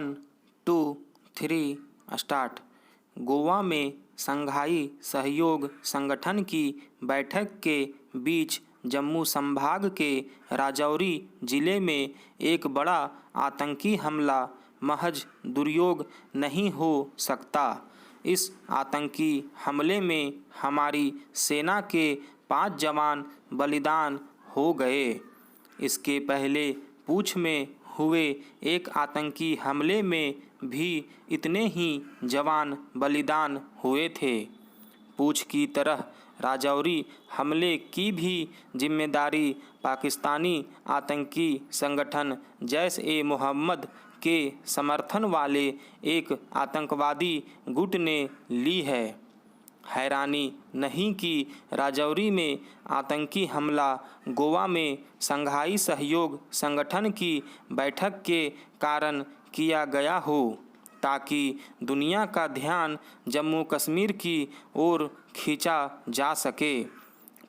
1, 2, 3 start. Goa में संघाई सहयोग संगठन की बैठक के बीच जम्मू संभाग के राजौरी जिले में एक बड़ा आतंकी हमला महज दुर्योग नहीं हो सकता। इस आतंकी हमले में हमारी सेना के 5 जवान बलिदान हो गए। इसके पहले पूंछ में हुए एक आतंकी हमले में भी इतने ही जवान बलिदान हुए थे। पूंछ की तरह राजौरी हमले की भी जिम्मेदारी पाकिस्तानी आतंकी संगठन जैश-ए-मोहम्मद के समर्थन वाले एक आतंकवादी गुट ने ली है। हैरानी नहीं कि राजौरी में आतंकी हमला गोवा में संघाई सहयोग संगठन की बैठक के कारण किया गया हो, ताकि दुनिया का ध्यान जम्मू कश्मीर की ओर खींचा जा सके।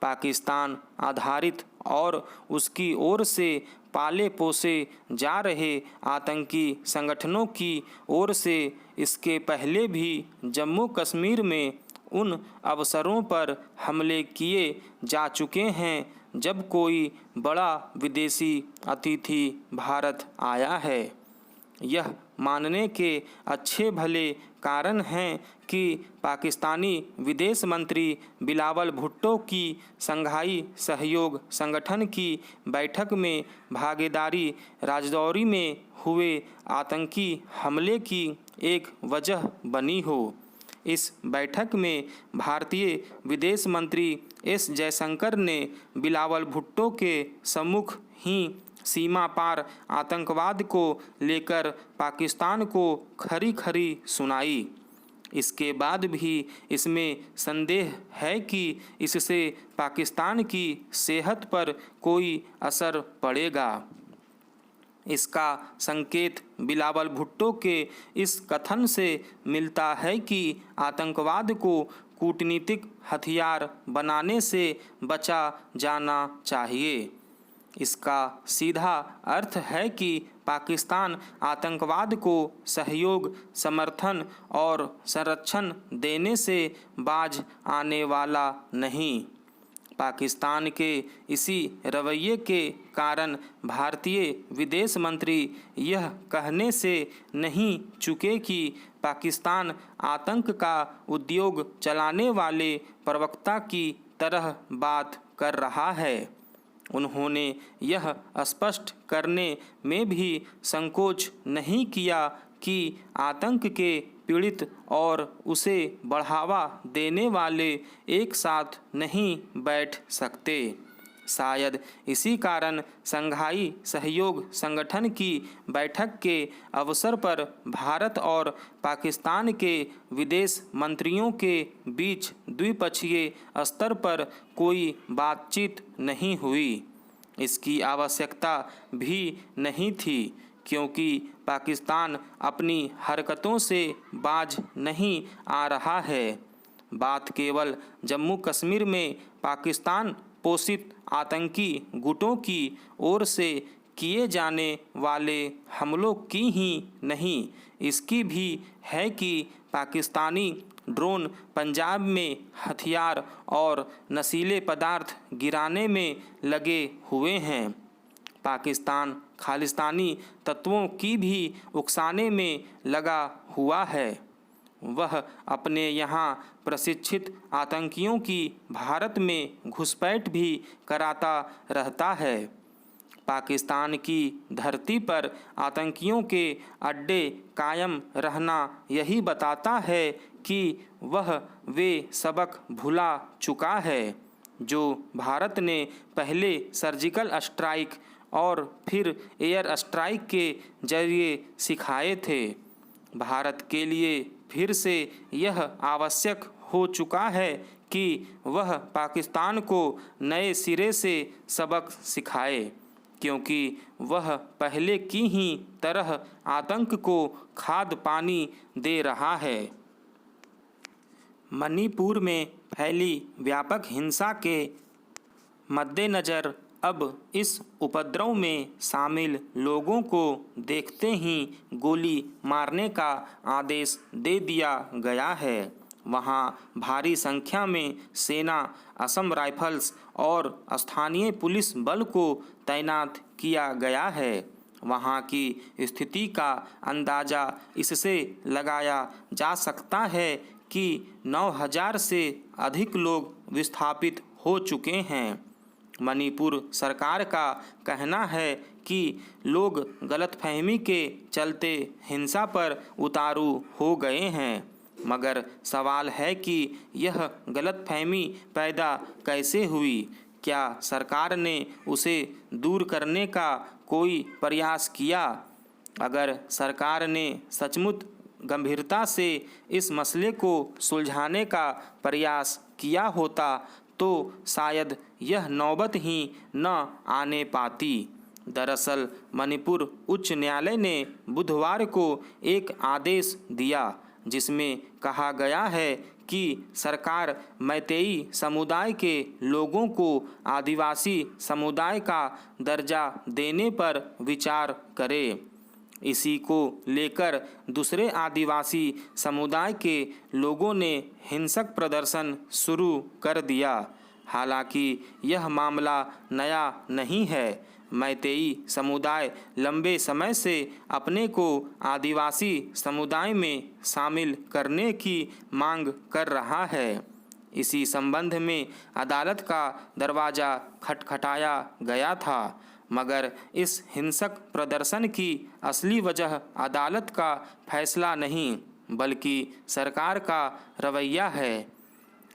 पाकिस्तान आधारित और उसकी ओर से पाले पोसे जा रहे आतंकी संगठनों की ओर से इसके पहले भी जम्मू कश्मीर में उन अवसरों पर हमले किए जा चुके हैं जब कोई बड़ा विदेशी अतिथि भारत आया है। यह मानने के अच्छे भले कारण हैं कि पाकिस्तानी विदेश मंत्री बिलावल भुट्टो की संघाई सहयोग संगठन की बैठक में भागीदारी राजौरी में हुए आतंकी हमले की एक वजह बनी हो। इस बैठक में भारतीय विदेश मंत्री एस जयशंकर ने बिलावल भुट्टो के सम्मुख ही सीमा पार आतंकवाद को लेकर पाकिस्तान को खरी खरी सुनाई। इसके बाद भी इसमें संदेह है कि इससे पाकिस्तान की सेहत पर कोई असर पड़ेगा। इसका संकेत बिलावल भुट्टो के इस कथन से मिलता है कि आतंकवाद को कूटनीतिक हथियार बनाने से बचा जाना चाहिए। इसका सीधा अर्थ है कि पाकिस्तान आतंकवाद को सहयोग, समर्थन और संरक्षण देने से बाज आने वाला नहीं। पाकिस्तान के इसी रवैये के कारण भारतीय विदेश मंत्री यह कहने से नहीं चूके कि पाकिस्तान आतंक का उद्योग चलाने वाले प्रवक्ता की तरह बात कर रहा है। उन्होंने यह स्पष्ट करने में भी संकोच नहीं किया कि आतंक के पीड़ित और उसे बढ़ावा देने वाले एक साथ नहीं बैठ सकते। शायद इसी कारण संघाई सहयोग संगठन की बैठक के अवसर पर भारत और पाकिस्तान के विदेश मंत्रियों के बीच द्विपक्षीय स्तर पर कोई बातचीत नहीं हुई। इसकी आवश्यकता भी नहीं थी, क्योंकि पाकिस्तान अपनी हरकतों से बाज नहीं आ रहा है। बात केवल जम्मू कश्मीर में पाकिस्तान पोषित आतंकी गुटों की ओर से किए जाने वाले हमलों की ही नहीं, इसकी भी है कि पाकिस्तानी ड्रोन पंजाब में हथियार और नशीले पदार्थ गिराने में लगे हुए हैं। पाकिस्तान खालिस्तानी तत्वों की भी उकसाने में लगा हुआ है। वह अपने यहाँ प्रशिक्षित आतंकियों की भारत में घुसपैठ भी कराता रहता है। पाकिस्तान की धरती पर आतंकियों के अड्डे कायम रहना यही बताता है कि वह वे सबक भुला चुका है जो भारत ने पहले सर्जिकल स्ट्राइक और फिर एयर स्ट्राइक के जरिए सिखाए थे। भारत के लिए फिर से यह आवश्यक हो चुका है कि वह पाकिस्तान को नए सिरे से सबक सिखाए, क्योंकि वह पहले की ही तरह आतंक को खाद पानी दे रहा है। मणिपुर में फैली व्यापक हिंसा के मद्देनज़र अब इस उपद्रव में शामिल लोगों को देखते ही गोली मारने का आदेश दे दिया गया है। वहां भारी संख्या में सेना, असम राइफल्स और स्थानीय पुलिस बल को तैनात किया गया है। वहां की स्थिति का अंदाज़ा इससे लगाया जा सकता है कि 9,000 से अधिक लोग विस्थापित हो चुके हैं। मणिपुर सरकार का कहना है कि लोग गलतफहमी के चलते हिंसा पर उतारू हो गए हैं, मगर सवाल है कि यह गलतफहमी पैदा कैसे हुई? क्या सरकार ने उसे दूर करने का कोई प्रयास किया? अगर सरकार ने सचमुच गंभीरता से इस मसले को सुलझाने का प्रयास किया होता तो शायद यह नौबत ही न आने पाती। दरअसल मणिपुर उच्च न्यायालय ने बुधवार को एक आदेश दिया जिसमें कहा गया है कि सरकार मैतेई समुदाय के लोगों को आदिवासी समुदाय का दर्जा देने पर विचार करे। इसी को लेकर दूसरे आदिवासी समुदाय के लोगों ने हिंसक प्रदर्शन शुरू कर दिया। हालांकि यह मामला नया नहीं है। मैतेई समुदाय लंबे समय से अपने को आदिवासी समुदाय में शामिल करने की मांग कर रहा है। इसी संबंध में अदालत का दरवाज़ा खटखटाया गया था, मगर इस हिंसक प्रदर्शन की असली वजह अदालत का फैसला नहीं बल्कि सरकार का रवैया है।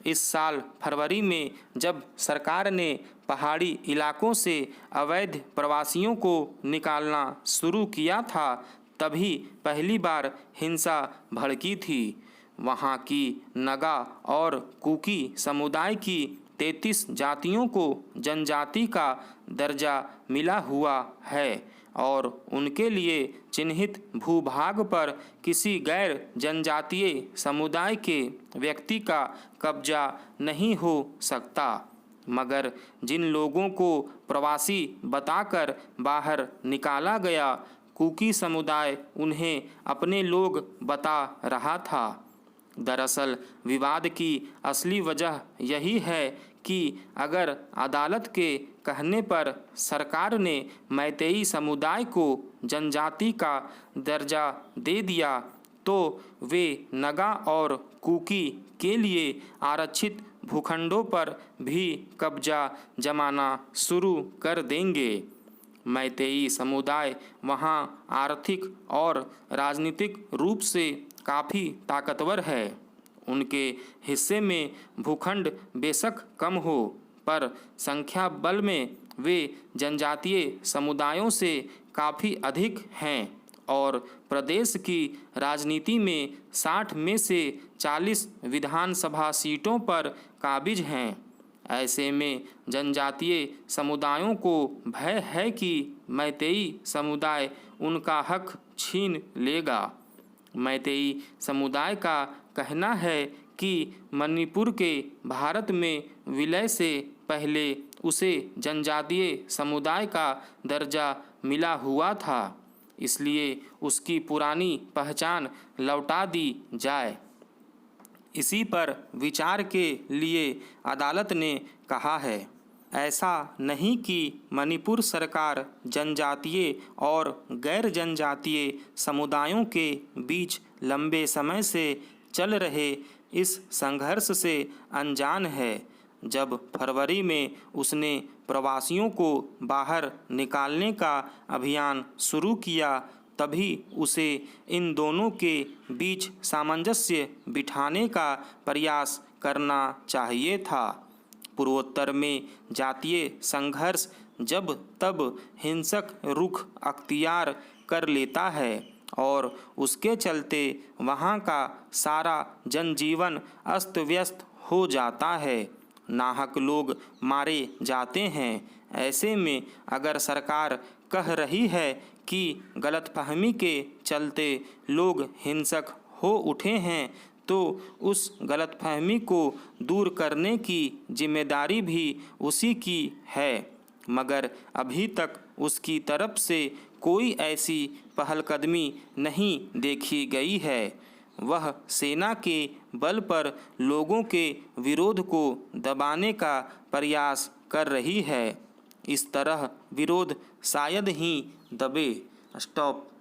इस साल फरवरी में जब सरकार ने पहाड़ी इलाकों से अवैध प्रवासियों को निकालना शुरू किया था, तभी पहली बार हिंसा भड़की थी। वहाँ की नगा और कुकी समुदाय की 33 जातियों को जनजाति का दर्जा मिला हुआ है और उनके लिए चिन्हित भूभाग पर किसी गैर जनजातीय समुदाय के व्यक्ति का कब्जा नहीं हो सकता। मगर जिन लोगों को प्रवासी बताकर बाहर निकाला गया, कुकी समुदाय उन्हें अपने लोग बता रहा था। दरअसल विवाद की असली वजह यही है कि अगर अदालत के कहने पर सरकार ने मैतेई समुदाय को जनजाति का दर्जा दे दिया तो वे नगा और कुकी के लिए आरक्षित भूखंडों पर भी कब्जा जमाना शुरू कर देंगे। मैतेई समुदाय वहां आर्थिक और राजनीतिक रूप से काफ़ी ताकतवर है। उनके हिस्से में भूखंड बेशक कम हो, पर संख्या बल में वे जनजातीय समुदायों से काफ़ी अधिक हैं और प्रदेश की राजनीति में 60 में से 40 विधानसभा सीटों पर काबिज हैं। ऐसे में जनजातीय समुदायों को भय है कि मैतेई समुदाय उनका हक छीन लेगा। मैतेई समुदाय का कहना है कि मणिपुर के भारत में विलय से पहले उसे जनजातीय समुदाय का दर्जा मिला हुआ था, इसलिए उसकी पुरानी पहचान लौटा दी जाए। इसी पर विचार के लिए अदालत ने कहा है, ऐसा नहीं कि मणिपुर सरकार जनजातीय और गैर जनजातीय समुदायों के बीच लंबे समय से चल रहे इस संघर्ष से अनजान है। जब फरवरी में उसने प्रवासियों को बाहर निकालने का अभियान शुरू किया, तभी उसे इन दोनों के बीच सामंजस्य बिठाने का प्रयास करना चाहिए था। पूर्वोत्तर में जातीय संघर्ष जब तब हिंसक रुख अख्तियार कर लेता है और उसके चलते वहाँ का सारा जनजीवन अस्त व्यस्त हो जाता है। नाहक लोग मारे जाते हैं। ऐसे में अगर सरकार कह रही है कि गलतफहमी के चलते लोग हिंसक हो उठे हैं, तो उस गलतफहमी को दूर करने की जिम्मेदारी भी उसी की है। मगर अभी तक उसकी तरफ से कोई ऐसी पहलकदमी नहीं देखी गई है। वह सेना के बल पर लोगों के विरोध को दबाने का प्रयास कर रही है। इस तरह विरोध शायद ही दबे। स्टॉप।